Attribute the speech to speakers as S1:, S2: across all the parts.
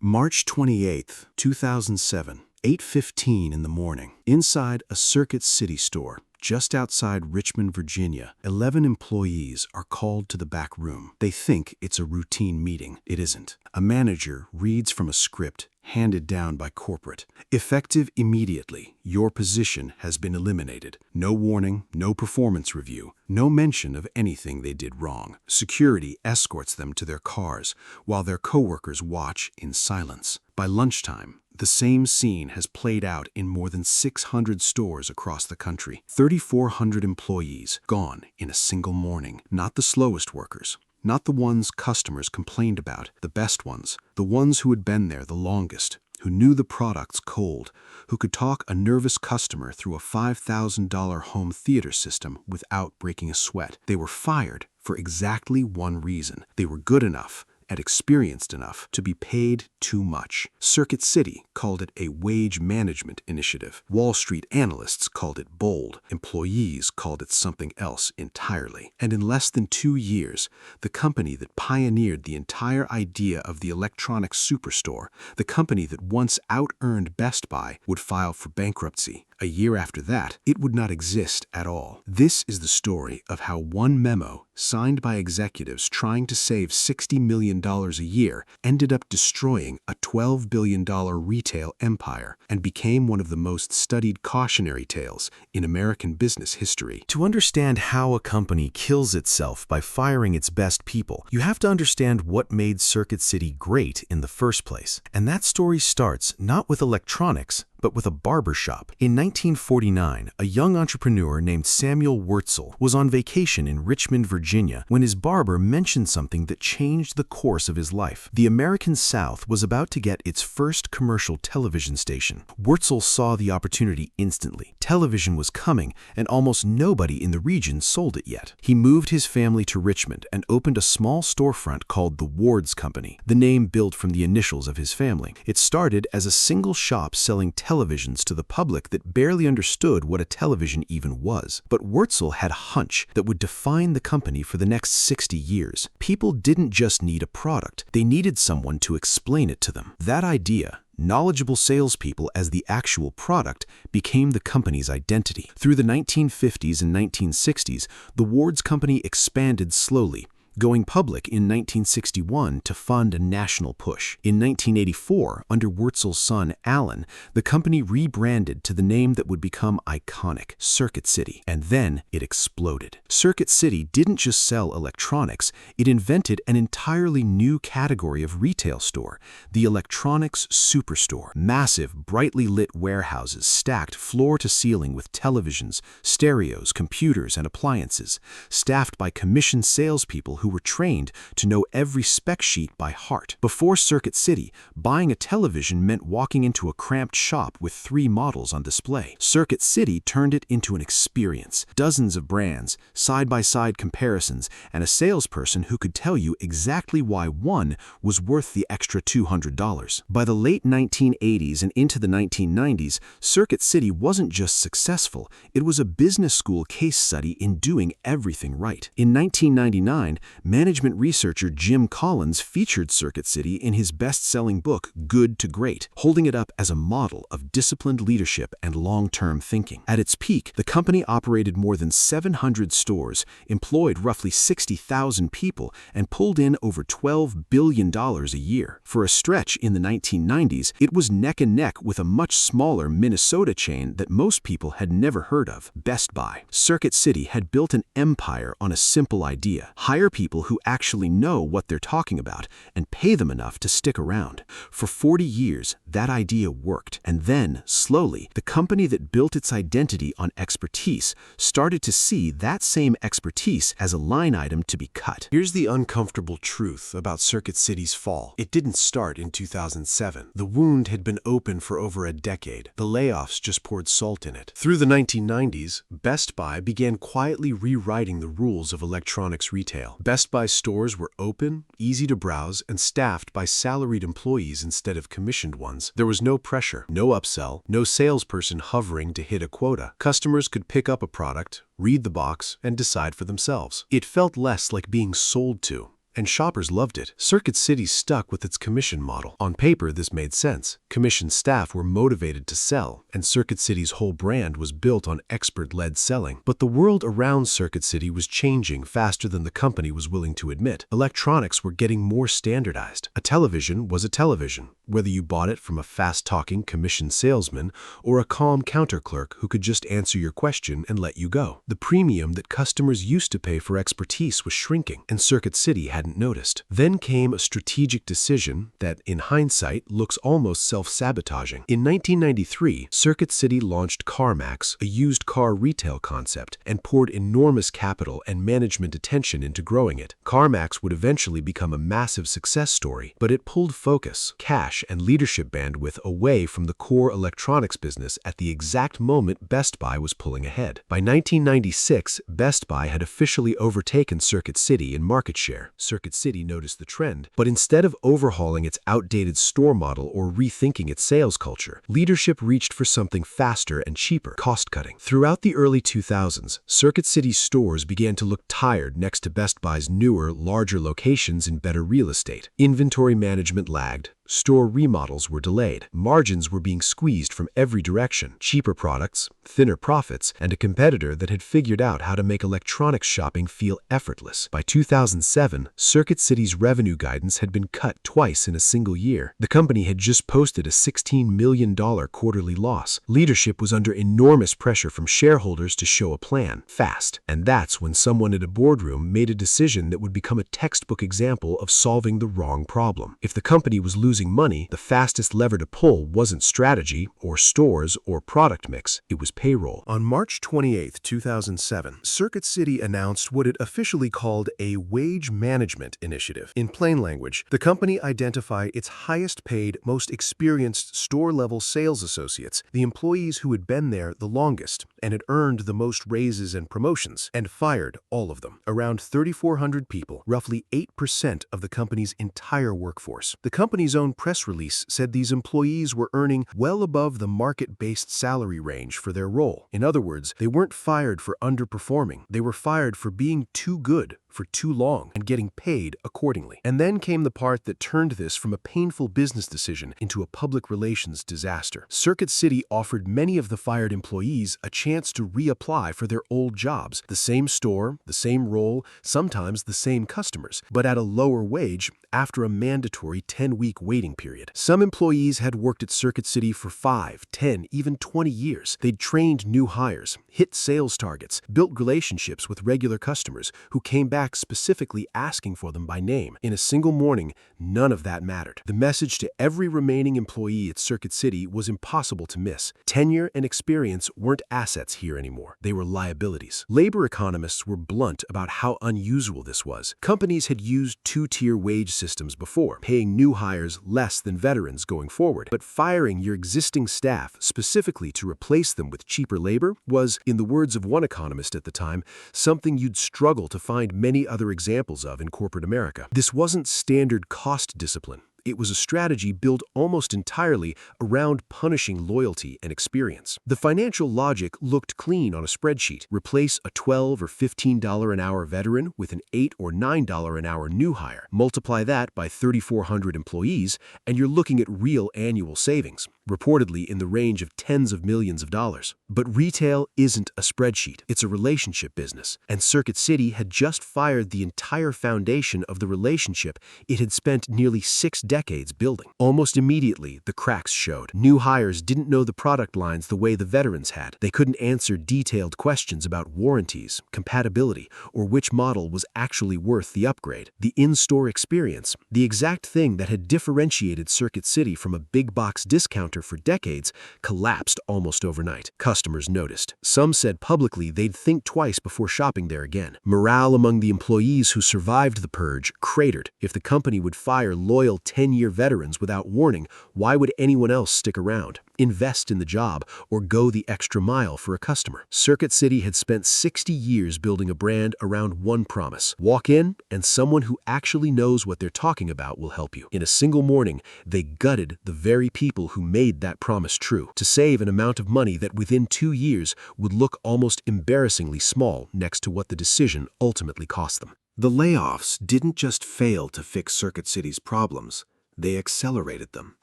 S1: March 28, 2007, 8:15 in the morning. Inside a Circuit City store, just outside Richmond, Virginia, 11 employees are called to the back room. They think it's a routine meeting. It isn't. A manager reads from a script handed down by corporate. Effective immediately, your position has been eliminated. No warning, no performance review, no mention of anything they did wrong. Security escorts them to their cars, while their coworkers watch in silence. By lunchtime, the same scene has played out in more than 600 stores across the country. 3,400 employees gone in a single morning. Not the slowest workers. Not the ones customers complained about, the best ones, the ones who had been there the longest, who knew the products cold, who could talk a nervous customer through a $5,000 home theater system without breaking a sweat. They were fired for exactly one reason. They were good enough and experienced enough to be paid too much. Circuit City called it a wage management initiative. Wall Street analysts called it bold. Employees called it something else entirely. And in less than 2 years, the company that pioneered the entire idea of the electronic superstore, the company that once out-earned Best Buy, would file for bankruptcy. A year after that, it would not exist at all. This is the story of how one memo, signed by executives trying to save $60 million a year, ended up destroying a $12 billion retail empire and became one of the most studied cautionary tales in American business history.
S2: To understand how a company kills itself by firing its best people, you have to understand what made Circuit City great in the first place. And that story starts not with electronics, but with a barber shop. In 1949, a young entrepreneur named Samuel Wurtzel was on vacation in Richmond, Virginia, when his barber mentioned something that changed the course of his life. The American South was about to get its first commercial television station. Wurtzel saw the opportunity instantly. Television was coming, and almost nobody in the region sold it yet. He moved his family to Richmond and opened a small storefront called the Ward's Company, the name built from the initials of his family. It started as a single shop selling televisions to the public that barely understood what a television even was. But Wurtzel had a hunch that would define the company for the next 60 years. People didn't just need a product, they needed someone to explain it to them. That idea, knowledgeable salespeople as the actual product, became the company's identity. Through the 1950s and 1960s, the Ward's Company expanded slowly, going public in 1961 to fund a national push. In 1984, under Wurtzel's son, Alan, the company rebranded to the name that would become iconic, Circuit City. And then it exploded. Circuit City didn't just sell electronics, it invented an entirely new category of retail store, the electronics superstore. Massive, brightly lit warehouses stacked floor to ceiling with televisions, stereos, computers, and appliances, staffed by commissioned salespeople who were trained to know every spec sheet by heart. Before Circuit City, buying a television meant walking into a cramped shop with 3 models on display. Circuit City turned it into an experience. Dozens of brands, side-by-side comparisons, and a salesperson who could tell you exactly why one was worth the extra $200. By the late 1980s and into the 1990s, Circuit City wasn't just successful, it was a business school case study in doing everything right. In 1999, management researcher Jim Collins featured Circuit City in his best-selling book, Good to Great, holding it up as a model of disciplined leadership and long-term thinking. At its peak, the company operated more than 700 stores, employed roughly 60,000 people, and pulled in over $12 billion a year. For a stretch in the 1990s, it was neck and neck with a much smaller Minnesota chain that most people had never heard of, Best Buy. Circuit City had built an empire on a simple idea: hire people who actually know what they're talking about and pay them enough to stick around. For 40 years, that idea worked. And then, slowly, the company that built its identity on expertise started to see that same expertise as a line item to be cut.
S1: Here's the uncomfortable truth about Circuit City's fall. It didn't start in 2007. The wound had been open for over a decade. The layoffs just poured salt in it. Through the 1990s, Best Buy began quietly rewriting the rules of electronics retail. Best Buy stores were open, easy to browse, and staffed by salaried employees instead of commissioned ones. There was no pressure, no upsell, no salesperson hovering to hit a quota. Customers could pick up a product, read the box, and decide for themselves. It felt less like being sold to and shoppers loved it. Circuit City stuck with its commission model. On paper, this made sense. Commission staff were motivated to sell, and Circuit City's whole brand was built on expert-led selling. But the world around Circuit City was changing faster than the company was willing to admit. Electronics were getting more standardized. A television was a television, whether you bought it from a fast-talking commission salesman or a calm counter clerk who could just answer your question and let you go. The premium that customers used to pay for expertise was shrinking, and Circuit City hadn't noticed. Then came a strategic decision that, in hindsight, looks almost self-sabotaging. In 1993, Circuit City launched CarMax, a used car retail concept, and poured enormous capital and management attention into growing it. CarMax would eventually become a massive success story, but it pulled focus, cash, and leadership bandwidth away from the core electronics business at the exact moment Best Buy was pulling ahead. By 1996, Best Buy had officially overtaken Circuit City in market share. Circuit City noticed the trend, but instead of overhauling its outdated store model or rethinking its sales culture, leadership reached for something faster and cheaper: cost-cutting. Throughout the early 2000s, Circuit City's stores began to look tired next to Best Buy's newer, larger locations in better real estate. Inventory management lagged. Store remodels were delayed. Margins were being squeezed from every direction. Cheaper products, thinner profits, and a competitor that had figured out how to make electronics shopping feel effortless. By 2007, Circuit City's revenue guidance had been cut twice in a single year. The company had just posted a $16 million quarterly loss. Leadership was under enormous pressure from shareholders to show a plan, fast. And that's when someone at a boardroom made a decision that would become a textbook example of solving the wrong problem. If the company was losing money, the fastest lever to pull wasn't strategy or stores or product mix, it was payroll. On March 28, 2007, Circuit City announced what it officially called a wage management initiative. In plain language, the company identified its highest paid, most experienced store-level sales associates, the employees who had been there the longest and had earned the most raises and promotions, and fired all of them. Around 3,400 people, roughly 8% of the company's entire workforce. The company's own press release said these employees were earning well above the market-based salary range for their role. In other words, they weren't fired for underperforming. They were fired for being too good for too long and getting paid accordingly. And then came the part that turned this from a painful business decision into a public relations disaster. Circuit City offered many of the fired employees a chance to reapply for their old jobs, the same store, the same role, sometimes the same customers, but at a lower wage after a mandatory 10-week waiting period. Some employees had worked at Circuit City for 5, 10, even 20 years. They'd trained new hires, hit sales targets, built relationships with regular customers who came back specifically asking for them by name. In a single morning, none of that mattered. The message to every remaining employee at Circuit City was impossible to miss. Tenure and experience weren't assets here anymore. They were liabilities. Labor economists were blunt about how unusual this was. Companies had used two-tier wage systems before, paying new hires less than veterans going forward. But firing your existing staff specifically to replace them with cheaper labor was, in the words of one economist at the time, something you'd struggle to find many other examples of in corporate America. This wasn't standard cost discipline. It was a strategy built almost entirely around punishing loyalty and experience. The financial logic looked clean on a spreadsheet. Replace a $12 or $15 an hour veteran with an $8 or $9 an hour new hire. Multiply that by 3,400 employees, and you're looking at real annual savings, reportedly in the range of tens of millions of dollars. But retail isn't a spreadsheet. It's a relationship business. And Circuit City had just fired the entire foundation of the relationship it had spent nearly 6 decades building. Almost immediately, the cracks showed. New hires didn't know the product lines the way the veterans had. They couldn't answer detailed questions about warranties, compatibility, or which model was actually worth the upgrade. The in-store experience, the exact thing that had differentiated Circuit City from a big-box discounter for decades, collapsed almost overnight. Customers noticed. Some said publicly they'd think twice before shopping there again. Morale among the employees who survived the purge cratered. If the company would fire loyal 10-year veterans without warning, why would anyone else stick around, invest in the job, or go the extra mile for a customer? Circuit City had spent 60 years building a brand around one promise. Walk in, and someone who actually knows what they're talking about will help you. In a single morning, they gutted the very people who made that promise true, to save an amount of money that within 2 years would look almost embarrassingly small next to what the decision ultimately cost them. The layoffs didn't just fail to fix Circuit City's problems, they accelerated them.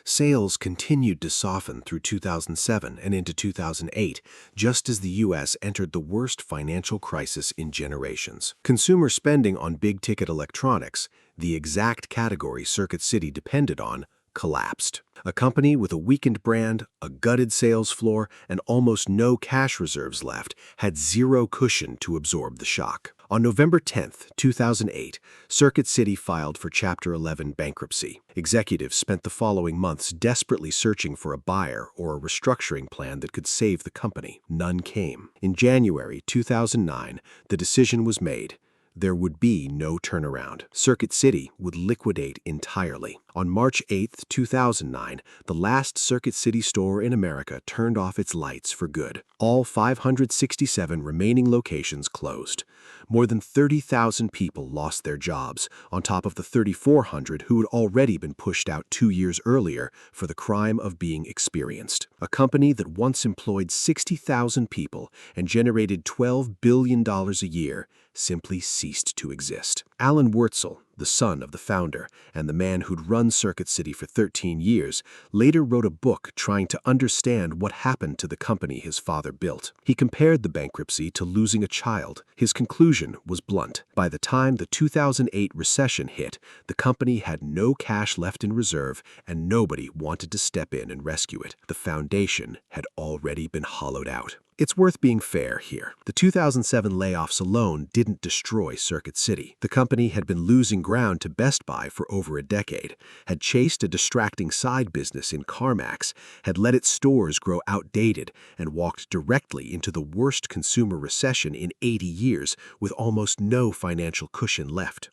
S1: Sales continued to soften through 2007 and into 2008, just as the U.S. entered the worst financial crisis in generations. Consumer spending on big-ticket electronics, the exact category Circuit City depended on, collapsed. A company with a weakened brand, a gutted sales floor, and almost no cash reserves left had zero cushion to absorb the shock. On November 10, 2008, Circuit City filed for Chapter 11 bankruptcy. Executives spent the following months desperately searching for a buyer or a restructuring plan that could save the company. None came. In January 2009, the decision was made. There would be no turnaround. Circuit City would liquidate entirely. On March 8, 2009, the last Circuit City store in America turned off its lights for good. All 567 remaining locations closed. More than 30,000 people lost their jobs, on top of the 3,400 who had already been pushed out 2 years earlier for the crime of being experienced. A company that once employed 60,000 people and generated $12 billion a year simply ceased to exist. Alan Wurtzel, the son of the founder and the man who'd run Circuit City for 13 years, later wrote a book trying to understand what happened to the company his father built. He compared the bankruptcy to losing a child. His conclusion was blunt. By the time the 2008 recession hit, the company had no cash left in reserve and nobody wanted to step in and rescue it. The foundation had already been hollowed out. It's worth being fair here. The 2007 layoffs alone didn't destroy Circuit City. The company had been losing ground to Best Buy for over a decade, had chased a distracting side business in CarMax, had let its stores grow outdated, and walked directly into the worst consumer recession in 80 years with almost no financial cushion left.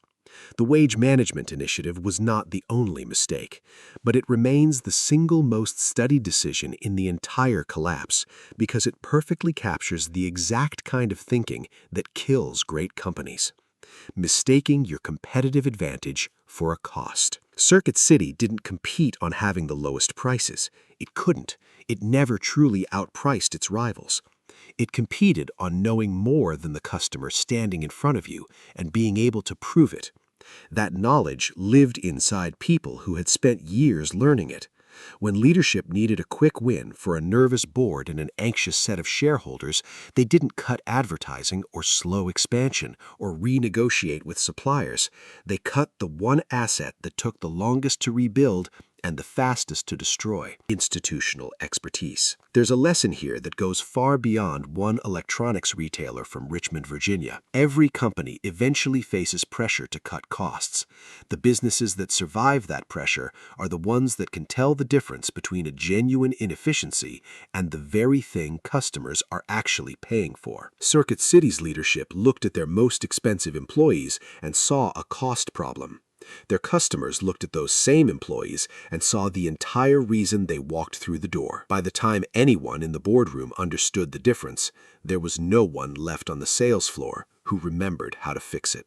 S1: The wage management initiative was not the only mistake, but it remains the single most studied decision in the entire collapse because it perfectly captures the exact kind of thinking that kills great companies. Mistaking your competitive advantage for a cost. Circuit City didn't compete on having the lowest prices. It couldn't. It never truly outpriced its rivals. It competed on knowing more than the customer standing in front of you and being able to prove it. That knowledge lived inside people who had spent years learning it. When leadership needed a quick win for a nervous board and an anxious set of shareholders, they didn't cut advertising or slow expansion or renegotiate with suppliers. They cut the one asset that took the longest to rebuild and the fastest to destroy: institutional expertise. There's a lesson here that goes far beyond one electronics retailer from Richmond, Virginia. Every company eventually faces pressure to cut costs. The businesses that survive that pressure are the ones that can tell the difference between a genuine inefficiency and the very thing customers are actually paying for. Circuit City's leadership looked at their most expensive employees and saw a cost problem. Their customers looked at those same employees and saw the entire reason they walked through the door. By the time anyone in the boardroom understood the difference, there was no one left on the sales floor who remembered how to fix it.